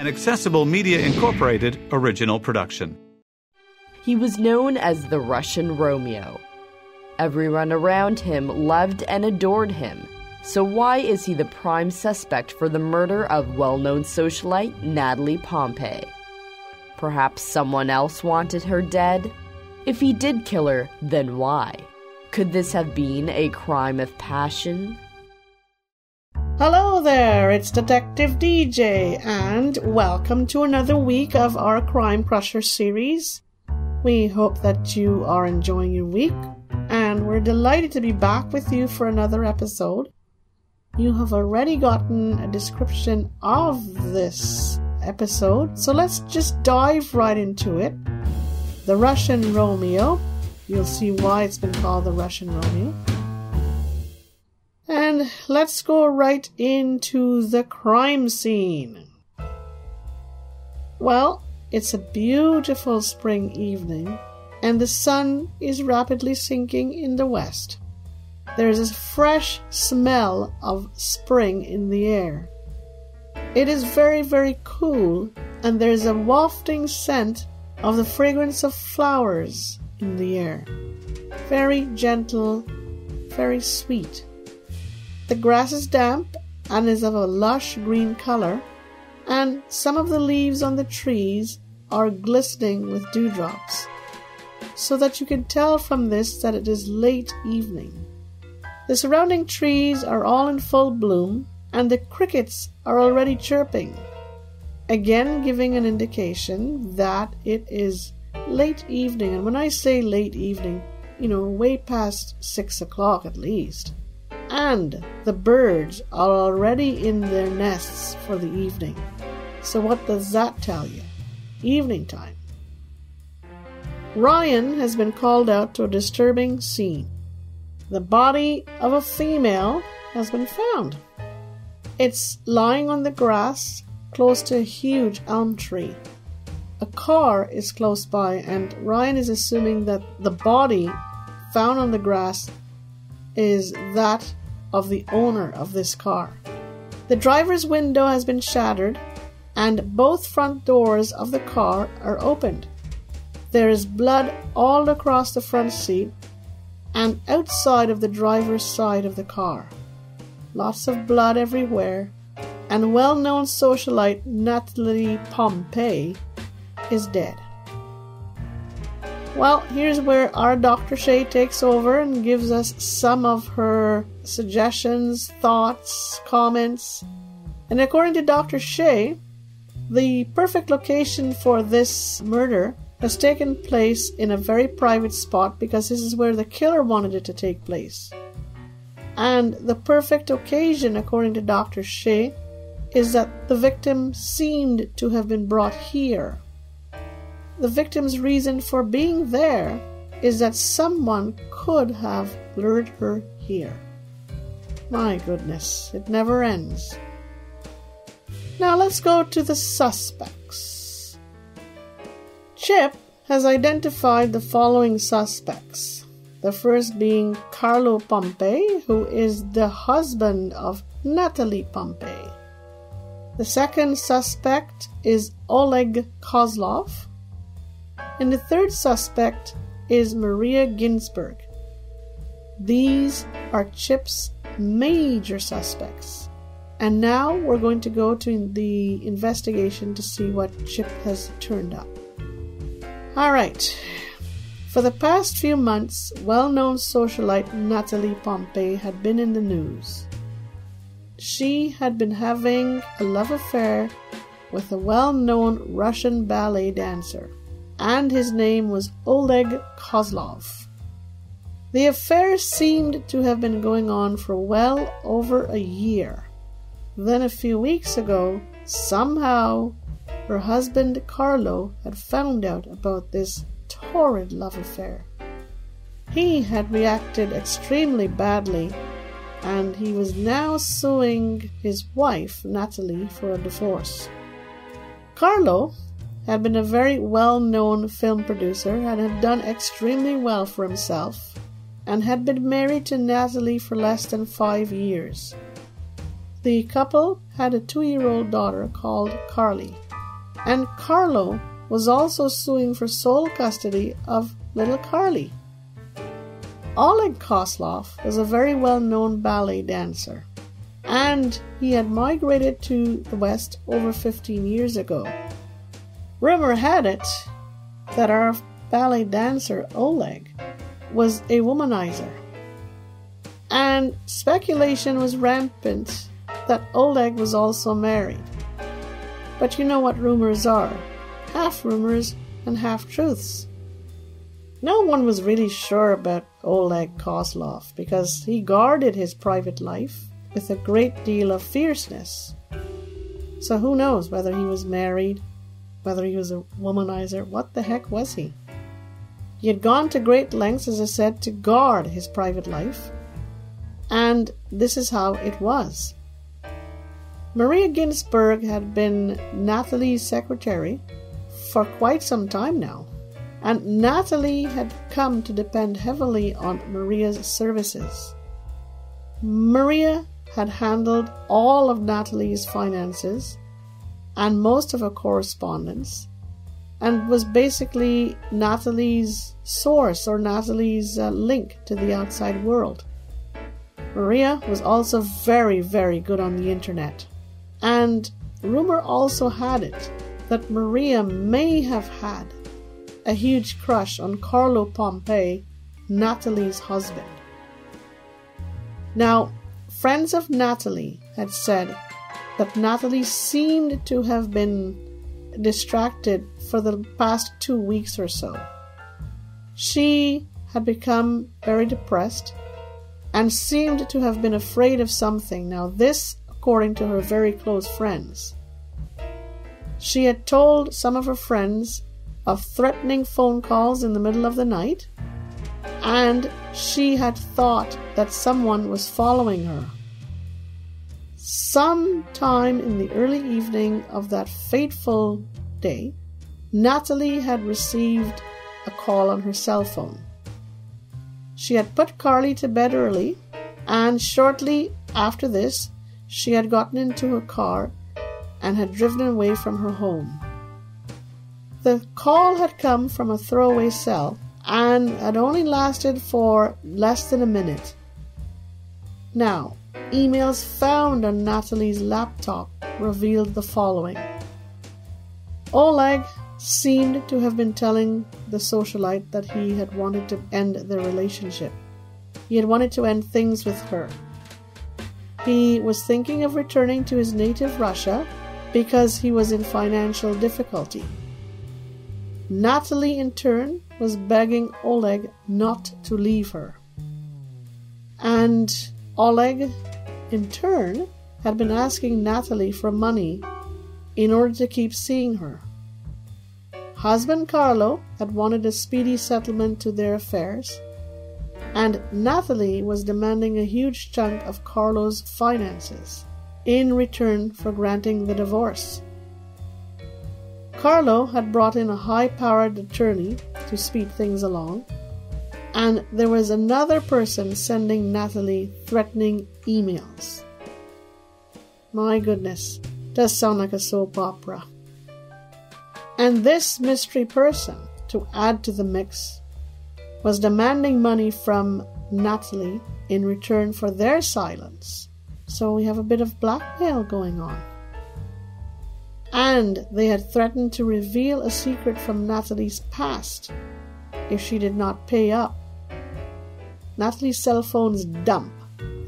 an Accessible Media Incorporated original production. He was known as the Russian Romeo. Everyone around him loved and adored him. So why is he the prime suspect for the murder of well-known socialite Natalie Pompay? Perhaps someone else wanted her dead? If he did kill her, then why? Could this have been a crime of passion? Hello there, it's Detective DJ, and welcome to another week of our Crime Crusher series. We hope that you are enjoying your week, and we're delighted to be back with you for another episode. You have already gotten a description of this episode, so let's just dive right into it. The Russian Romeo. You'll see why it's been called the Russian Romeo. And let's go right into the crime scene. Well, it's a beautiful spring evening, and the sun is rapidly sinking in the west. There is a fresh smell of spring in the air. It is very, very cool, and there is a wafting scent of the fragrance of flowers in the air. Very gentle, very sweet. The grass is damp and is of a lush green color, and some of the leaves on the trees are glistening with dewdrops, so that you can tell from this that it is late evening. The surrounding trees are all in full bloom, and the crickets are already chirping, again giving an indication that it is late evening. And when I say late evening, way past 6 o'clock at least. And the birds are already in their nests for the evening. So what does that tell you? Evening time. Ryan has been called out to a disturbing scene. The body of a female has been found. It's lying on the grass close to a huge elm tree. A car is close by, and Ryan is assuming that the body found on the grass is that of the owner of this car. The driver's window has been shattered, and both front doors of the car are opened. There is blood all across the front seat and outside of the driver's side of the car. Lots of blood everywhere, and well-known socialite Natalie Pompay is dead. Well, here's where our Dr. Shea takes over and gives us some of her suggestions, thoughts, comments. And according to Dr. Shea, the perfect location for this murder has taken place in a very private spot because this is where the killer wanted it to take place. And the perfect occasion, according to Dr. Shea, is that the victim seemed to have been brought here. The victim's reason for being there is that someone could have lured her here. My goodness, it never ends. Now let's go to the suspects. Chip has identified the following suspects. The first being Carlo Pompay, who is the husband of Natalie Pompay. The second suspect is Oleg Kozlov. And the third suspect is Maria Ginsburg. These are Chip's major suspects. And now we're going to go to the investigation to see what Chip has turned up. Alright. For the past few months, well-known socialite Natalie Pompay had been in the news. She had been having a love affair with a well-known Russian ballet dancer, and his name was Oleg Kozlov. The affair seemed to have been going on for well over a year. Then a few weeks ago, somehow, her husband Carlo had found out about this torrid love affair. He had reacted extremely badly, and he was now suing his wife, Natalie, for a divorce. Carlo had been a very well-known film producer and had done extremely well for himself, and had been married to Natalie for less than 5 years. The couple had a 2-year-old daughter called Carly. And Carlo was also suing for sole custody of little Carly. Oleg Kozlov was a very well-known ballet dancer, and he had migrated to the West over 15 years ago. Rumor had it that our ballet dancer Oleg was a womanizer, and speculation was rampant that Oleg was also married. But you know what rumors are, half rumors and half truths. No one was really sure about Oleg Kozlov because he guarded his private life with a great deal of fierceness. So who knows whether he was married, whether he was a womanizer, what the heck was he? He had gone to great lengths, as I said, to guard his private life. And this is how it was. Maria Ginsburg had been Natalie's secretary for quite some time now, and Natalie had come to depend heavily on Maria's services. Maria had handled all of Natalie's finances and most of her correspondence, and was basically Natalie's source or Natalie's link to the outside world. Maria was also very, very good on the internet, and rumor also had it that Maria may have had a huge crush on Carlo Pompay, Natalie's husband. Now, friends of Natalie had said that Natalie seemed to have been distracted for the past 2 weeks or so. She had become very depressed and seemed to have been afraid of something. Now, this according to her very close friends. She had told some of her friends of threatening phone calls in the middle of the night, and she had thought that someone was following her. Sometime in the early evening of that fateful day, Natalie had received a call on her cell phone. She had put Carly to bed early, and shortly after this, she had gotten into her car and had driven away from her home. The call had come from a throwaway cell and had only lasted for less than a minute. Now, emails found on Natalie's laptop revealed the following. Oleg seemed to have been telling the socialite that he had wanted to end their relationship. He had wanted to end things with her. He was thinking of returning to his native Russia because he was in financial difficulty. Natalie, in turn, was begging Oleg not to leave her. And Oleg, in turn, had been asking Natalie for money in order to keep seeing her. Husband Carlo had wanted a speedy settlement to their affairs, and Natalie was demanding a huge chunk of Carlo's finances in return for granting the divorce. Carlo had brought in a high-powered attorney to speed things along, and there was another person sending Natalie threatening emails. My goodness, does sound like a soap opera. And this mystery person, to add to the mix, was demanding money from Natalie in return for their silence. So we have a bit of blackmail going on. And they had threatened to reveal a secret from Natalie's past if she did not pay up. Natalie's cell phone's dump,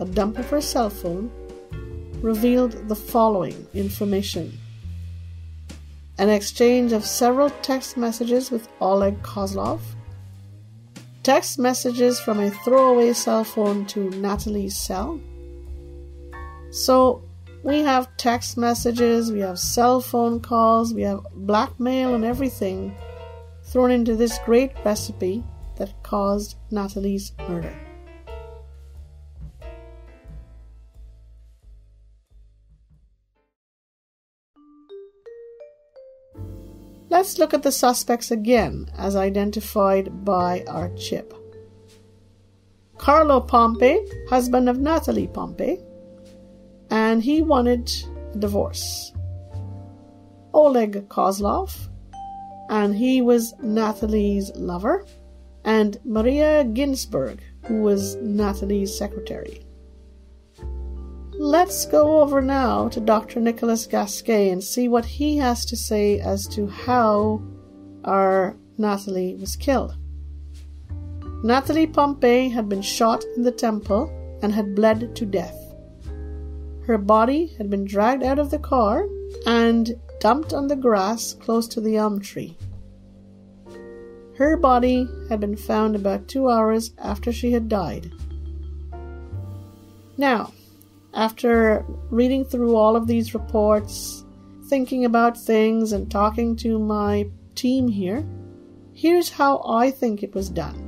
a dump of her cell phone, revealed the following information. An exchange of several text messages with Oleg Kozlov, text messages from a throwaway cell phone to Natalie's cell. So we have text messages, we have cell phone calls, we have blackmail and everything thrown into this great recipe that caused Natalie's murder. Let's look at the suspects again as identified by our chip. Carlo Pompay, husband of Natalie Pompay, and he wanted a divorce. Oleg Kozlov, and he was Natalie's lover, and Maria Ginsburg, who was Natalie's secretary. Let's go over now to Dr. Nicholas Gasquet and see what he has to say as to how our Natalie was killed. Natalie Pompay had been shot in the temple and had bled to death. Her body had been dragged out of the car and dumped on the grass close to the elm tree. Her body had been found about 2 hours after she had died. Now, after reading through all of these reports, thinking about things and talking to my team here, here's how I think it was done.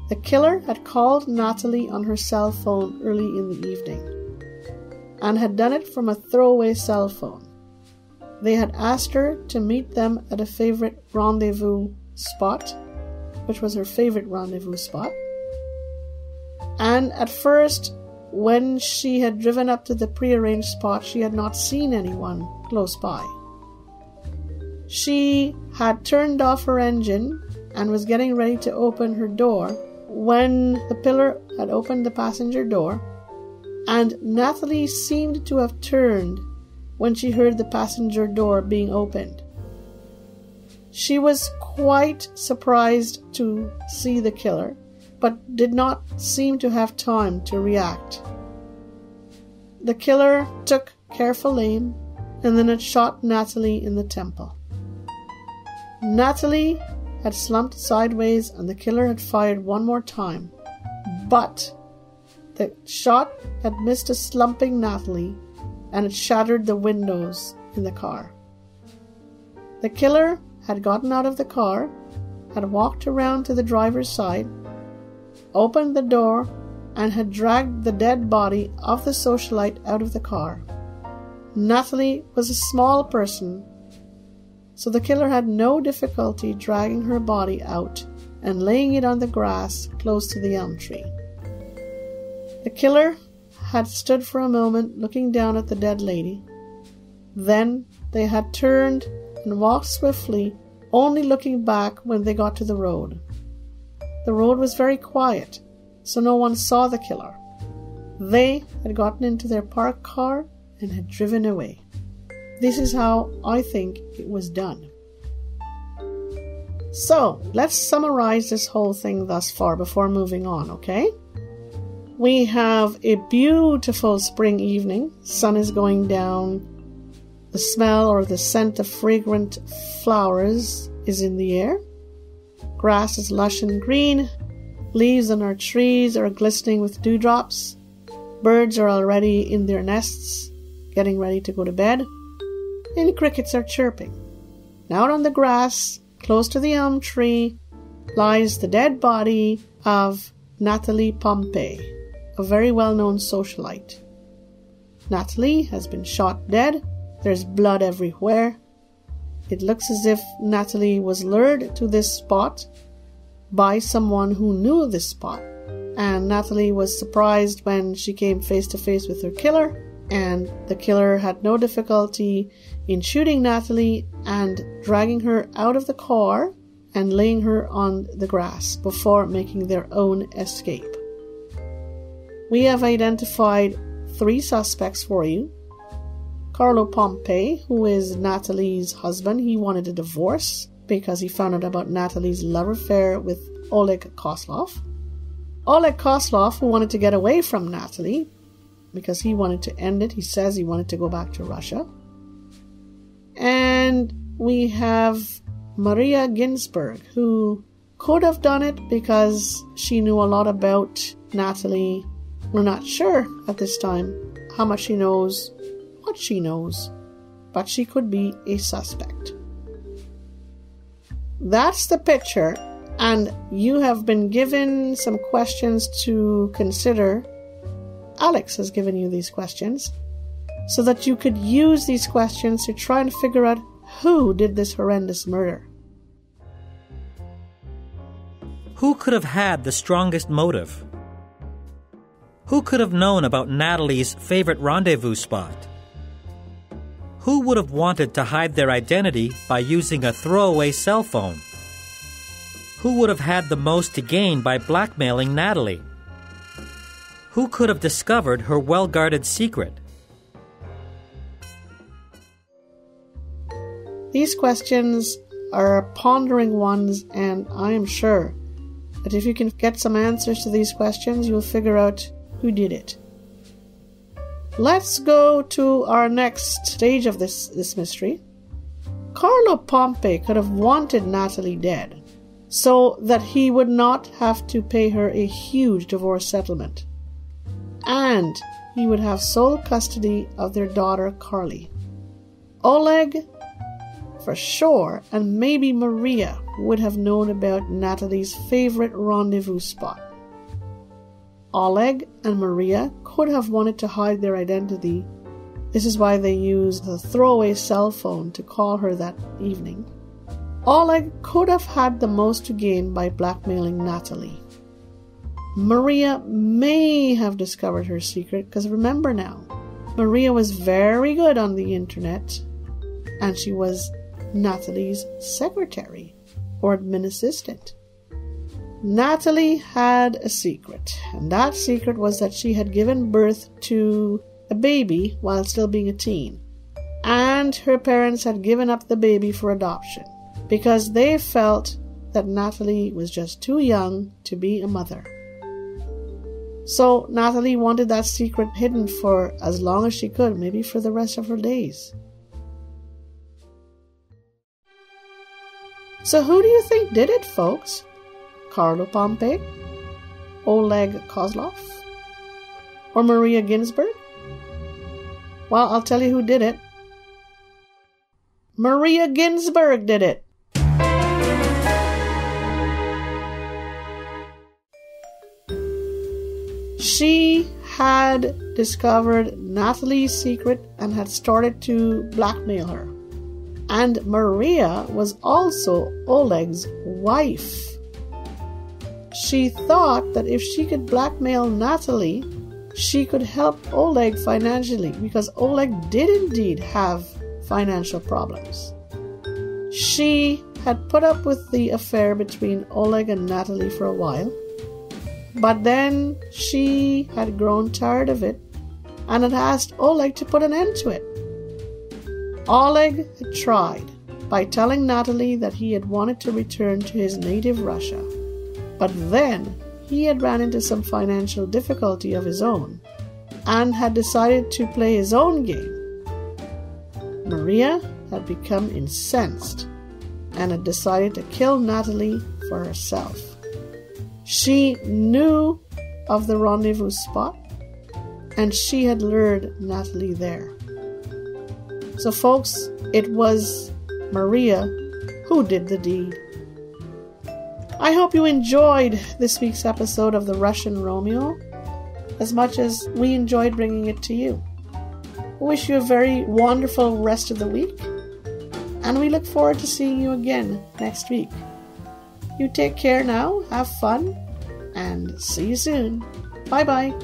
The killer had called Natalie on her cell phone early in the evening and had done it from a throwaway cell phone. They had asked her to meet them at a favorite rendezvous spot, which was her favorite rendezvous spot. And at first, when she had driven up to the prearranged spot, she had not seen anyone close by. She had turned off her engine and was getting ready to open her door when the killer had opened the passenger door, and Natalie seemed to have turned when she heard the passenger door being opened. She was quite surprised to see the killer, but did not seem to have time to react. The killer took careful aim and then had shot Natalie in the temple. Natalie had slumped sideways and the killer had fired one more time, but the shot had missed a slumping Natalie and it shattered the windows in the car. The killer had gotten out of the car, had walked around to the driver's side, opened the door, and had dragged the dead body of the socialite out of the car. Natalie was a small person, so the killer had no difficulty dragging her body out and laying it on the grass close to the elm tree. The killer had stood for a moment looking down at the dead lady. Then they had turned and walked swiftly, only looking back when they got to the road. The road was very quiet, so no one saw the killer. They had gotten into their parked car and had driven away. This is how I think it was done. So, let's summarize this whole thing thus far before moving on, okay? We have a beautiful spring evening. Sun is going down. The smell or the scent of fragrant flowers is in the air. Grass is lush and green. Leaves on our trees are glistening with dewdrops. Birds are already in their nests, getting ready to go to bed. And crickets are chirping. Now on the grass, close to the elm tree, lies the dead body of Natalie Pompay, a very well-known socialite. Natalie has been shot dead. There's blood everywhere. It looks as if Natalie was lured to this spot by someone who knew this spot. And Natalie was surprised when she came face to face with her killer, and the killer had no difficulty in shooting Natalie and dragging her out of the car and laying her on the grass before making their own escape. We have identified 3 suspects for you. Carlo Pompay, who is Natalie's husband, he wanted a divorce because he found out about Natalie's love affair with Oleg Kozlov. Oleg Kozlov, who wanted to get away from Natalie because he wanted to end it. He says he wanted to go back to Russia. And we have Maria Ginsburg, who could have done it because she knew a lot about Natalie. We're not sure at this time how much she knows, what she knows, but she could be a suspect. That's the picture, and you have been given some questions to consider. Alex has given you these questions so that you could use these questions to try and figure out who did this horrendous murder. Who could have had the strongest motive? Who could have known about Natalie's favorite rendezvous spot? Who would have wanted to hide their identity by using a throwaway cell phone? Who would have had the most to gain by blackmailing Natalie? Who could have discovered her well-guarded secret? These questions are pondering ones, and I am sure that if you can get some answers to these questions, you'll figure out who did it. Let's go to our next stage of this mystery. Carlo Pompay could have wanted Natalie dead so that he would not have to pay her a huge divorce settlement, and he would have sole custody of their daughter Carly. Oleg, for sure, and maybe Maria would have known about Natalie's favorite rendezvous spot. Oleg and Maria could have wanted to hide their identity. This is why they used the throwaway cell phone to call her that evening. Oleg could have had the most to gain by blackmailing Natalie. Maria may have discovered her secret, because remember now, Maria was very good on the internet, and she was Natalie's secretary or admin assistant. Natalie had a secret, and that secret was that she had given birth to a baby while still being a teen, and her parents had given up the baby for adoption because they felt that Natalie was just too young to be a mother. So Natalie wanted that secret hidden for as long as she could, maybe for the rest of her days. So who do you think did it, folks? Carlo Pompay, Oleg Kozlov, or Maria Ginsburg? Well, I'll tell you who did it. Maria Ginsburg did it. She had discovered Natalie's secret and had started to blackmail her. And Maria was also Oleg's wife. She thought that if she could blackmail Natalie, she could help Oleg financially, because Oleg did indeed have financial problems. She had put up with the affair between Oleg and Natalie for a while, but then she had grown tired of it and had asked Oleg to put an end to it. Oleg had tried by telling Natalie that he had wanted to return to his native Russia, but then he had ran into some financial difficulty of his own and had decided to play his own game. Maria had become incensed and had decided to kill Natalie for herself. She knew of the rendezvous spot, and she had lured Natalie there. So folks, it was Maria who did the deed. I hope you enjoyed this week's episode of the Russian Romeo as much as we enjoyed bringing it to you. I wish you a very wonderful rest of the week, and we look forward to seeing you again next week. You take care now, have fun, and see you soon. Bye-bye.